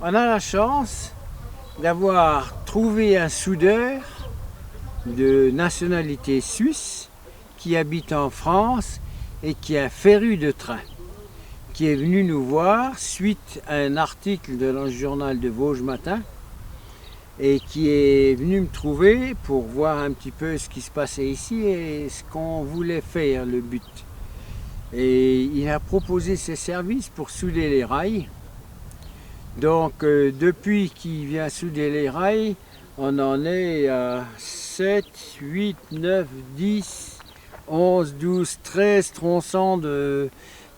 On a la chance d'avoir trouvé un soudeur de nationalité suisse qui habite en France et qui est un féru de train, qui est venu nous voir suite à un article dans le journal de Vosges Matin et qui est venu me trouver pour voir un petit peu ce qui se passait ici et ce qu'on voulait faire, le but. Et il a proposé ses services pour souder les rails. Donc depuis qu'il vient souder les rails, on en est à 7, 8, 9, 10, 11, 12, 13 tronçons de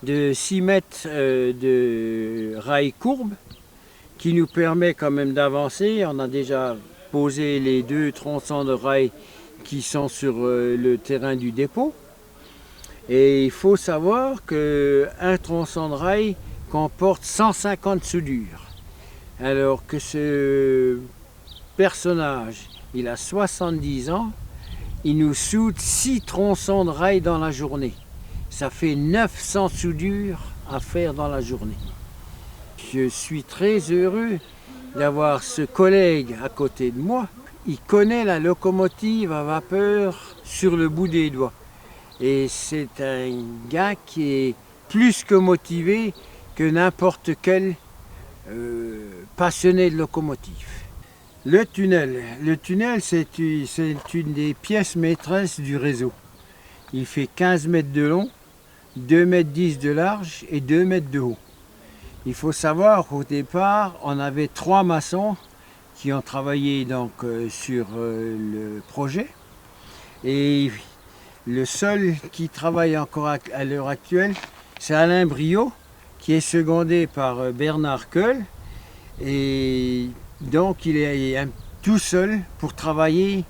6 mètres de rails courbes qui nous permet quand même d'avancer. On a déjà posé les 2 tronçons de rails qui sont sur le terrain du dépôt. Et il faut savoir qu'un tronçon de rail comporte 150 soudures. Alors que ce personnage, il a 70 ans, il nous soude 6 tronçons de rail dans la journée. Ça fait 900 soudures à faire dans la journée. Je suis très heureux d'avoir ce collègue à côté de moi. Il connaît la locomotive à vapeur sur le bout des doigts. Et c'est un gars qui est plus que motivé que n'importe quel passionné de locomotive. Le tunnel c'est une des pièces maîtresses du réseau. Il fait 15 mètres de long, 2 mètres 10 de large et 2 mètres de haut. Il faut savoir qu'au départ, on avait 3 maçons qui ont travaillé donc, sur le projet. Et le seul qui travaille encore à l'heure actuelle, c'est Alain Briot, qui est secondé par Bernard Keul. Et donc il est tout seul pour travailler,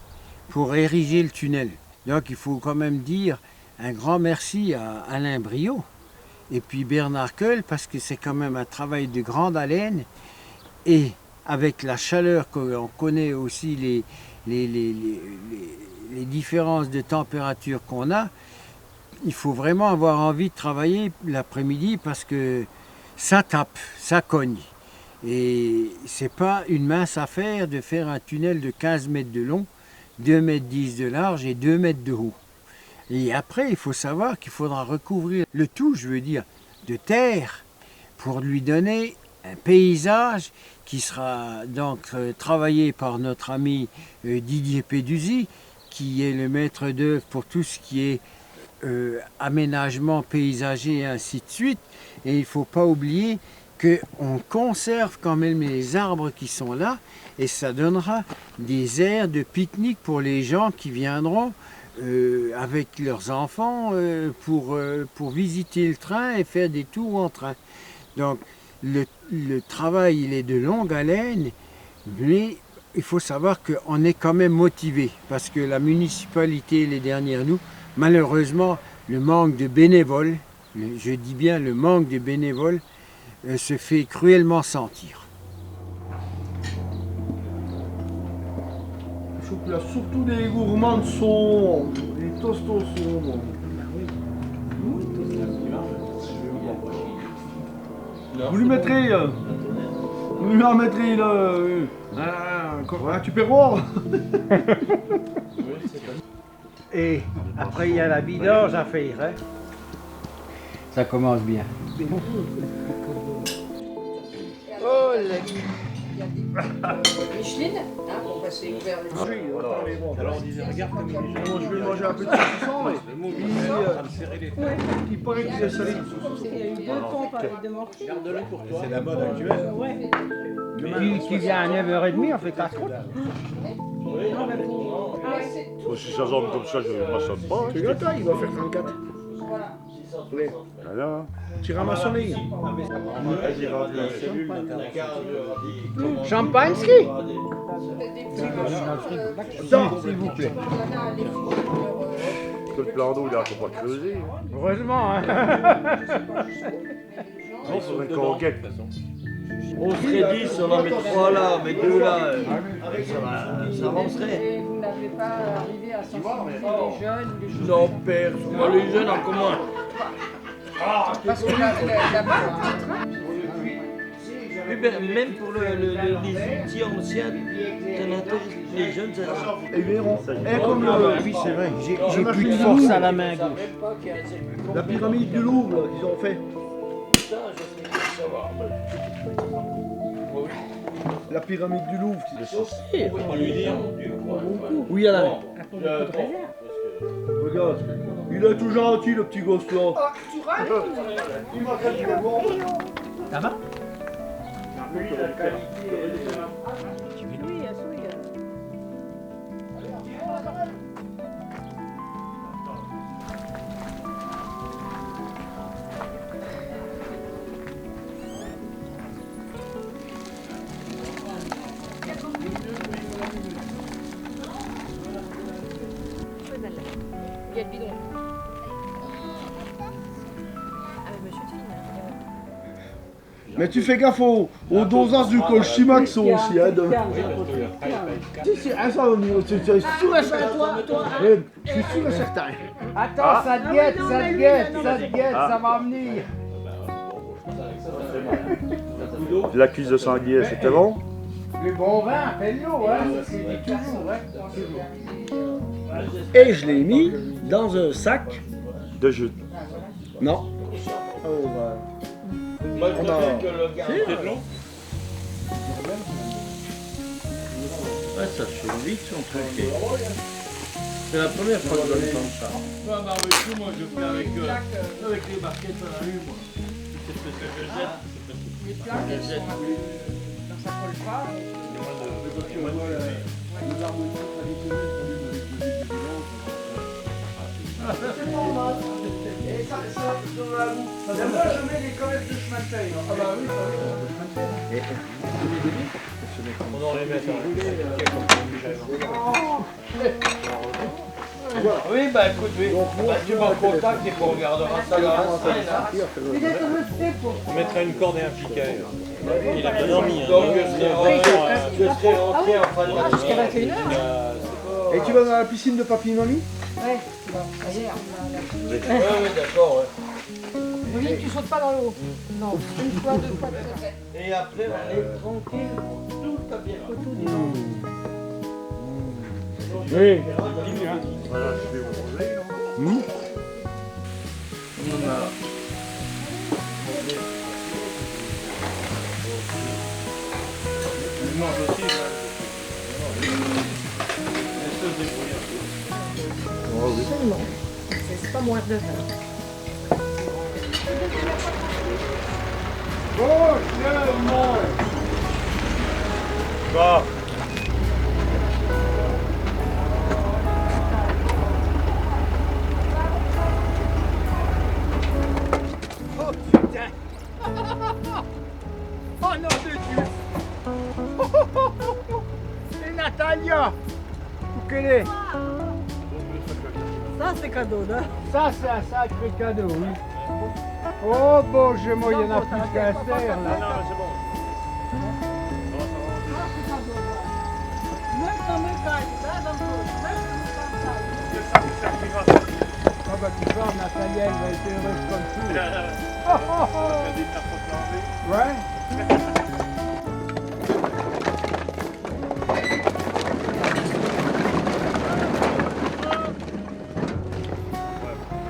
pour ériger le tunnel. Donc il faut quand même dire un grand merci à Alain Briot et puis Bernard Keul, parce que c'est quand même un travail de grande haleine. Et avec la chaleur qu'on connaît aussi, les différences de température qu'on a, il faut vraiment avoir envie de travailler l'après-midi parce que ça tape, ça cogne. Et c'est pas une mince affaire de faire un tunnel de 15 mètres de long, 2 mètres 10 de large et 2 mètres de haut. Et après, il faut savoir qu'il faudra recouvrir le tout, je veux dire, de terre pour lui donner un paysage qui sera donc travaillé par notre ami Didier Peduzzi, qui est le maître d'œuvre pour tout ce qui est aménagement paysager et ainsi de suite. Et il ne faut pas oublier qu'on conserve quand même les arbres qui sont là et ça donnera des aires de pique-nique pour les gens qui viendront avec leurs enfants pour visiter le train et faire des tours en train. Donc le travail il est de longue haleine, mais il faut savoir qu'on est quand même motivé parce que la municipalité est derrière nous. Malheureusement, le manque de bénévoles, je dis bien le manque de bénévoles, se fait cruellement sentir. Il faut qu'il y a surtout des gourmands de saumon, des toasts au saumon. Vous lui mettrez, vous lui en mettrez là, un tupperware. Et après il y a la vidange à faire. Hein. Ça commence bien. Oh, Micheline, hein, on va s'y ouvrir les yeux. Alors on disait, regarde comme il est jeune. Je vais manger un peu de saucisson, il paraît qu'il est salé. Il y a eu 2 pompes avec 2 mortiers. Garde-le pour toi. C'est la mode actuelle. Ouais. Qui vient à 9h30, on fait 4 croûtes. Si ça sonne comme ça, je ne maçonne pas. Tu le taille, il va faire 34. Voilà. Tu ramasses son ligne. Champagne ski. S'il vous plaît. Que le plan d'eau, il ne faut pas creuser. Heureusement. Hein. Il faudrait qu'on guette. On serait 10, on en met 3 là, mais 2 là, ça avancerait. Et vous n'avez pas arrivé à sensibiliser les jeunes ou les jeunes? Non, père, moi les jeunes en commun. Parce que la Oui, ben, même pour les outils anciens, les jeunes, ça. Et verront. Et comme Oui, c'est vrai, j'ai plus de force à la main gauche. la pyramide du Louvre là, qu'ils ont fait. La pyramide du Louvre. Oui, alors. Regarde, il est tout gentil le petit gosse là. Ah, tu râles? Ça va? Oui, assoy. Il y a le bidon. Mais tu fais gaffe au dosage du colchimaxo aussi. Hein, Si, ça va venir, c'est sûr et certain. Je suis sûr et certain. Attends, ça te guette, ça te guette, ça te guette, ça va venir. La cuisse de sanglier, c'était bon? Le bon vin, fais-le, hein, c'est dit toujours, hein. Et je l'ai mis dans un sac. De jus. Non. On a... Ouais, ça se fait vite son truc. C'est la première fois que je le fais ça. Moi, un barbecue, moi, je fais avec les barquettes à la rue, moi. C'est ce que je jette. Les plaques, elles sont dans sa colle pas. Moi, je mets les comètes de chemin de taille. Ah bah oui, On en les met Oui, bah écoute, oui. Bah, tu m'en contactes et qu'on regardera ça dans la semaine. On mettra une corde et un piquet. Il a pas dormi. Donc je serai rentré en fin de matinée. Jusqu'à 21h. Et tu vas dans la piscine de papy et mamie? Ouais, bon, hier. Oui, d'accord, ouais. Oui, tu sautes pas dans l'eau. Non, une fois, deux fois, peut-être. Et après, on est tranquille tout à bien. Oui. Voilà, je vais vous manger. Je mange aussi, Absolument. C'est pas moins de vin. Bah, Oh putain. Oh nom de Dieu. Et Natalia. Où qu'elle est? Ça, c'est cadeau, là. Ça, c'est un sacré cadeau, oui. Oh, bon, il y en a plus qu'un serre, là. Ah bah tu vois, Nathalie, elle va être heureuse comme tout. Oh, oh, oh. Ouais.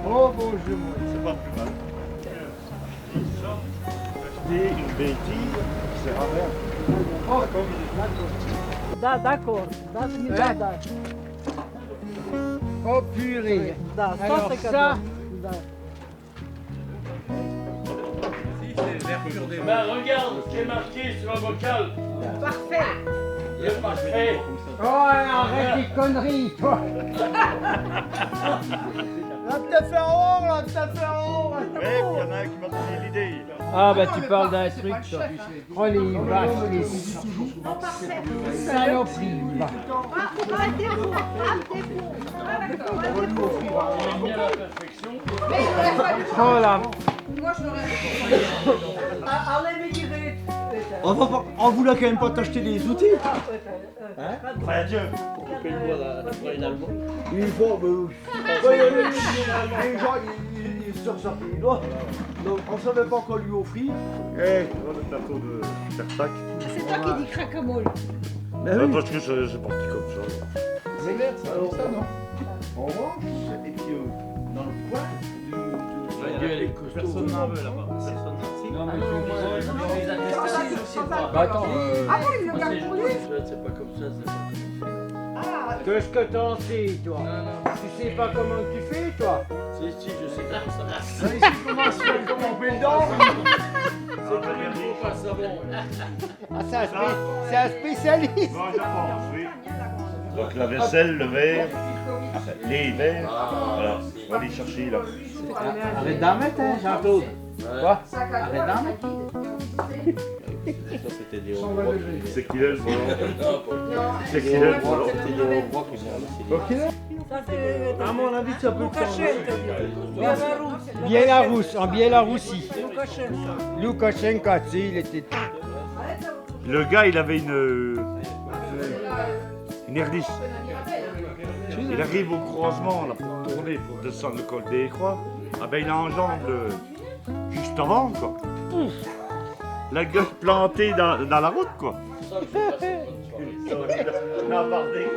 Oh bon, je moi. c'est pas plus mal. Acheter une bêtise, c'est rare. Oh, D'accord. oh purée. Ça, Alors c'est ça, cadeau. Ben regarde ce qui est marqué sur un bocal. Parfait. Il est parfait. oh arrête les conneries, toi. Là, t'as fait en or, là, t'as fait en or. Ouais, il y en a un qui m'a donné l'idée. Ah bah tu parles d'un truc, toi. Oh les vaches, les saloperies, va. Arrêtez-vous. Arrêtez-vous. On aime bien la perfection. Mais il aurait fallu. Oh là. Moi, je l'aurais. On voulait quand même pas t'acheter des outils. Enfin, Dieu. Couper le bois là, finalement. Il faut. Les gens, est sorti. Donc, on ne savait pas quoi lui offrir. Eh, tu vois le plateau de Tertac. C'est toi qui dis cracamoule. Ben oui. Parce que c'est parti comme ça. C'est vert, ça, alors, ça, non? On range, et puis dans le coin Personne n'en veut là-bas. Personne n'en veut. Bah attends, Ah bon, il le garde pour lui? C'est pas comme ça, c'est pas comme qu'est-ce que t'en sais, toi? Tu sais pas comment tu fais, toi? ça. Si, je sais comment ça marche. ça. Ici, comment se fait comme on fait dedans? C'est comme il faut pas savon. Ah, c'est un spécialiste. Bon, je pense, oui. Donc la vaisselle, le verre, les verres, voilà, on va aller chercher là. Arrête d'en mettre, hein, Jean-Claude. Quoi? Arrête d'en mettre. Ça, c'était des Hongrois. C'est qu'il est le volant. C'est qu'il est le volant. C'était des Hongrois qui m'ont laissé. Ça, c'est À mon avis, ça peut changer. Biélorusse, en Biélorussie. Loukachenko. Loukachenko, tu sais, il était... Le gars, il avait une herdiche. Il arrive au croisement là, pour tourner, pour descendre le col des Croix. Ah ben il enjambe juste avant quoi. Ouf. La gueule plantée dans la route quoi. Ça, je sais pas, c'est une bonne soirée. On a embardé.